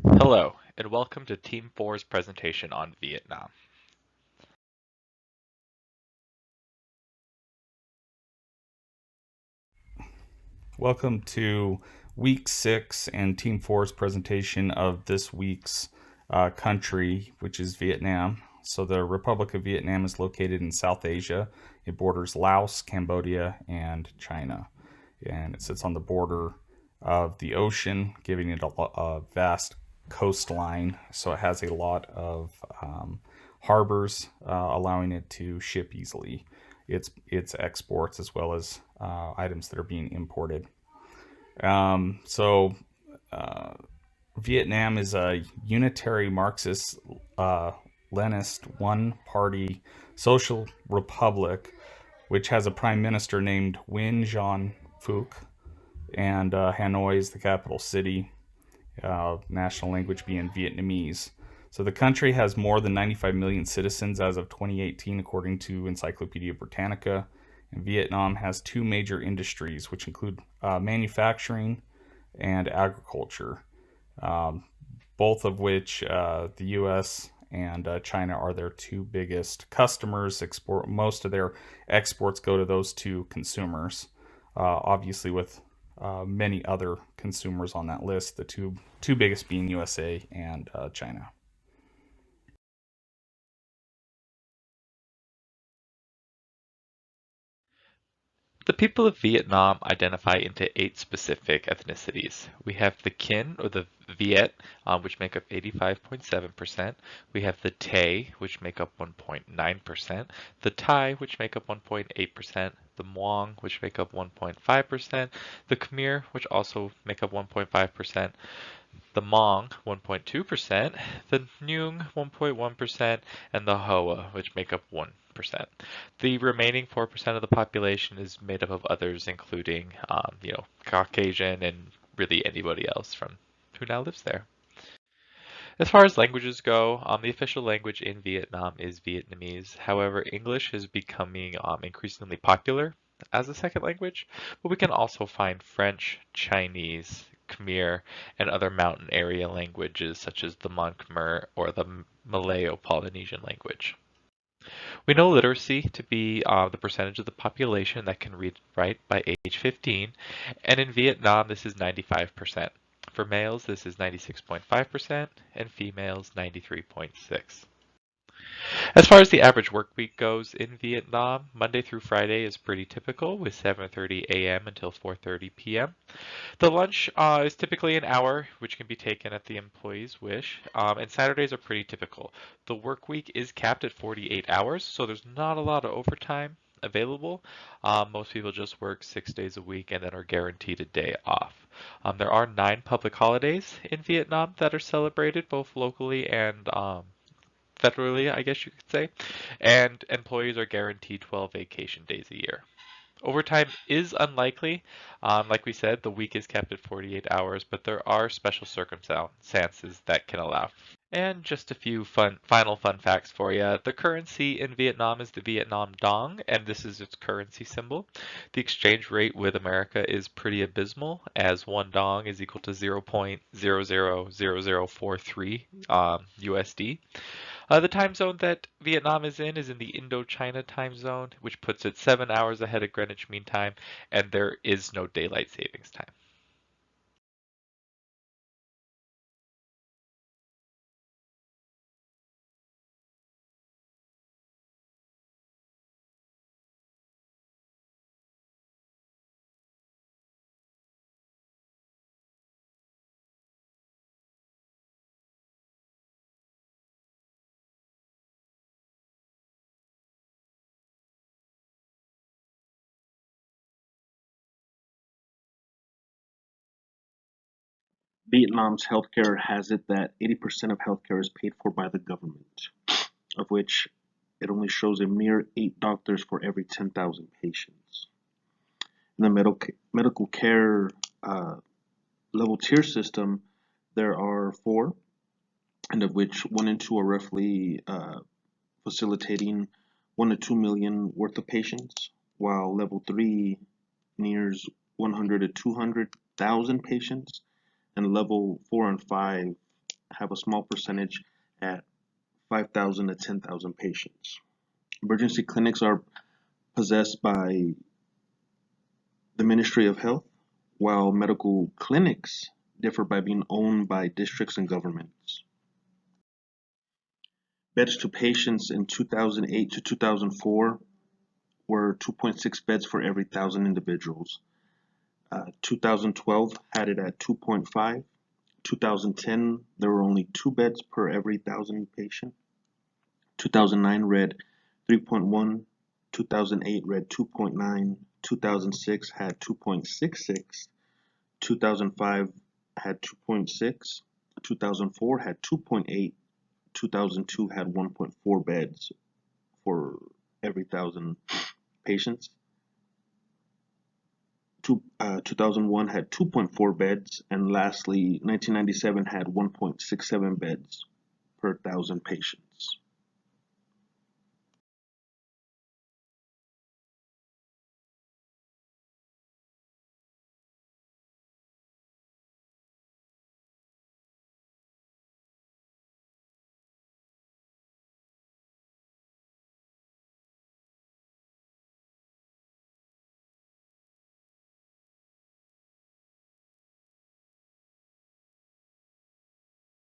Hello, and welcome to Team 4's presentation on Vietnam. Welcome to week 6 and Team 4's presentation of this week's country, which is Vietnam. So, the Republic of Vietnam is located in South Asia. It borders Laos, Cambodia, and China. And it sits on the border of the ocean, giving it a vast coastline. So, it has a lot of harbors, allowing it to ship easily its exports as well as items that are being imported. So Vietnam is a unitary Marxist Leninist one party social republic which has a prime minister named Nguyen Xuan Phuc, and Hanoi is the capital city, national language being Vietnamese. So the country has more than 95 million citizens as of 2018, according to Encyclopedia Britannica. And Vietnam has two major industries, which include manufacturing and agriculture, um, both of which the U.S. and China are their two biggest customers. Export most of their exports go to those two consumers. Obviously, with many other consumers on that list, the two biggest being USA and China. The people of Vietnam identify into 8 specific ethnicities. We have the Kin, or the Viet, which make up 85.7%. We have the Tay, which make up 1.9%. The Thai, which make up 1.8%. The Muong, which make up 1.5%. The Khmer, which also make up 1.5%. The Hmong, 1.2%, the Nuung, 1.1%, and the Hoa, which make up 1%. The remaining 4% of the population is made up of others, including, Caucasian and really anybody else from who now lives there. As far as languages go, the official language in Vietnam is Vietnamese. However, English is becoming increasingly popular as a second language, but we can also find French, Chinese, Khmer, and other mountain area languages such as the Mon Khmer or the Malayo-Polynesian language. We know literacy to be the percentage of the population that can read and write by age 15, and in Vietnam this is 95%. For males, this is 96.5%, and females 93.6%. As far as the average work week goes in Vietnam, Monday through Friday is pretty typical with 7:30 a.m. until 4:30 p.m. The lunch is typically an hour, which can be taken at the employee's wish, and Saturdays are pretty typical. The work week is capped at 48 hours, so there's not a lot of overtime available. Most people just work 6 days a week and then are guaranteed a day off. There are 9 public holidays in Vietnam that are celebrated both locally and federally, I guess you could say, and employees are guaranteed 12 vacation days a year. Overtime is unlikely. Like we said, the week is kept at 48 hours, but there are special circumstances that can allow. And just a few final fun facts for you. The currency in Vietnam is the Vietnam Dong, and this is its currency symbol. The exchange rate with America is pretty abysmal, as one dong is equal to 0.000043 USD. The time zone that Vietnam is in the Indochina time zone, which puts it 7 hours ahead of Greenwich Mean Time, and there is no daylight savings time. Vietnam's healthcare has it that 80% of healthcare is paid for by the government, of which it only shows a mere 8 doctors for every 10,000 patients. In the medical care level tier system, there are four, and of which one and two are roughly facilitating 1 to 2 million worth of patients, while level three nears 100 to 200,000 patients, and level four and five have a small percentage at 5,000 to 10,000 patients. Emergency clinics are possessed by the Ministry of Health, while medical clinics differ by being owned by districts and governments. Beds to patients in 2008 to 2004 were 2.6 beds for every 1,000 individuals. 2012 had it at 2.5. 2010, there were only 2 beds per every 1,000 patient. 2009 read 3.1. 2008 read 2.9. 2006 had 2.66. 2005 had 2.6. 2004 had 2.8. 2002 had 1.4 beds for every 1,000 patients. 2001 had 2.4 beds, and lastly, 1997 had 1.67 beds per 1,000 patients.